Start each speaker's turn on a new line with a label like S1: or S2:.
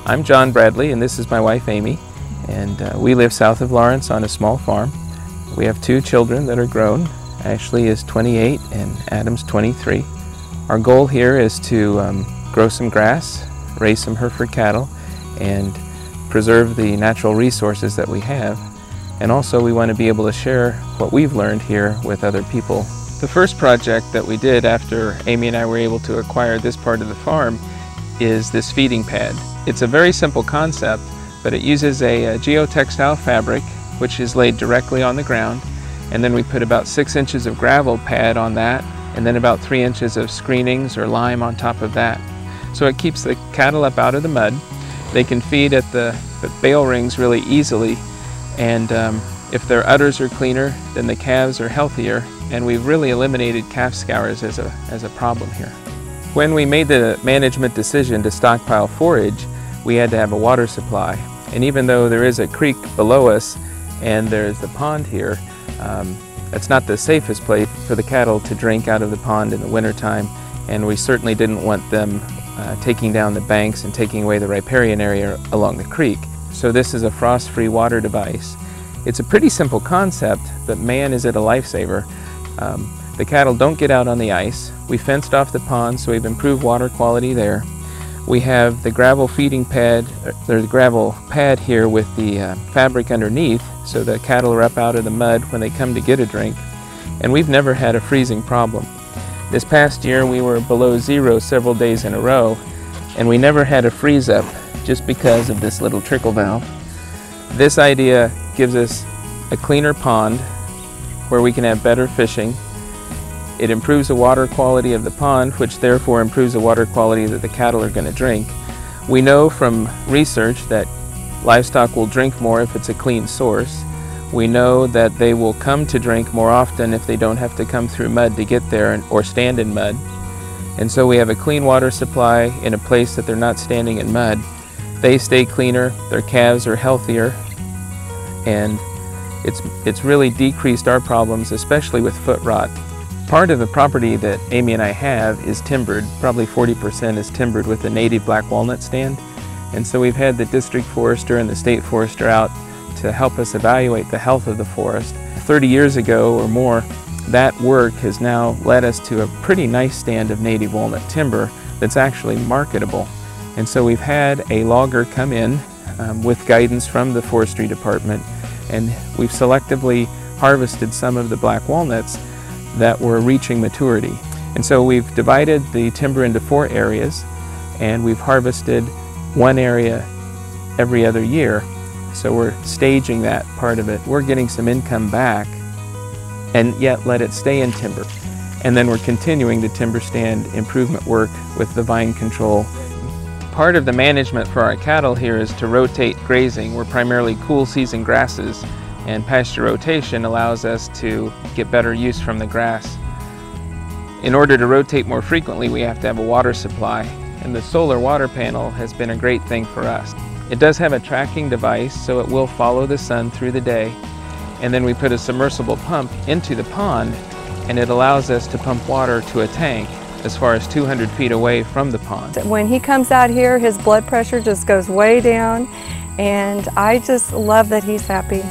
S1: I'm John Bradley, and this is my wife Amy, and we live south of Lawrence on a small farm. We have 2 children that are grown. Ashley is 28 and Adam's 23. Our goal here is to grow some grass, raise some Hereford cattle, and preserve the natural resources that we have. And also we want to be able to share what we've learned here with other people. The first project that we did after Amy and I were able to acquire this part of the farm is this feeding pad. It's a very simple concept, but it uses a geotextile fabric which is laid directly on the ground, and then we put about 6 inches of gravel pad on that, and then about 3 inches of screenings or lime on top of that. So it keeps the cattle up out of the mud. They can feed at the bale rings really easily, and if their udders are cleaner, then the calves are healthier, and we've really eliminated calf scours as a problem here. When we made the management decision to stockpile forage, we had to have a water supply. And even though there is a creek below us and there's the pond here, it's not the safest place for the cattle to drink out of the pond in the wintertime, and we certainly didn't want them taking down the banks and taking away the riparian area along the creek. So this is a frost-free water device. It's a pretty simple concept, but man, is it a lifesaver. The cattle don't get out on the ice. We fenced off the pond, so we've improved water quality there. We have the gravel feeding pad, or the gravel pad here with the fabric underneath, so the cattle are up out of the mud when they come to get a drink. And we've never had a freezing problem. This past year we were below 0 several days in a row, and we never had a freeze up just because of this little trickle valve. This idea gives us a cleaner pond where we can have better fishing. It improves the water quality of the pond, which therefore improves the water quality that the cattle are going to drink. We know from research that livestock will drink more if it's a clean source. We know that they will come to drink more often if they don't have to come through mud to get there or stand in mud. And so we have a clean water supply in a place that they're not standing in mud. They stay cleaner, their calves are healthier, and it's really decreased our problems, especially with foot rot. Part of the property that Amy and I have is timbered. Probably 40% is timbered with a native black walnut stand. And so we've had the district forester and the state forester out to help us evaluate the health of the forest. 30 years ago or more, that work has now led us to a pretty nice stand of native walnut timber that's actually marketable. And so we've had a logger come in with guidance from the forestry department, and we've selectively harvested some of the black walnuts that were reaching maturity. And so we've divided the timber into 4 areas, and we've harvested 1 area every other year. So we're staging that part of it. We're getting some income back and yet let it stay in timber. And then we're continuing the timber stand improvement work with the vine control. Part of the management for our cattle here is to rotate grazing. We're primarily cool season grasses, and pasture rotation allows us to get better use from the grass. In order to rotate more frequently, we have to have a water supply, and the solar water panel has been a great thing for us. It does have a tracking device, so it will follow the sun through the day, and then we put a submersible pump into the pond, and it allows us to pump water to a tank as far as 200 feet away from the pond.
S2: When he comes out here, his blood pressure just goes way down, and I just love that he's happy.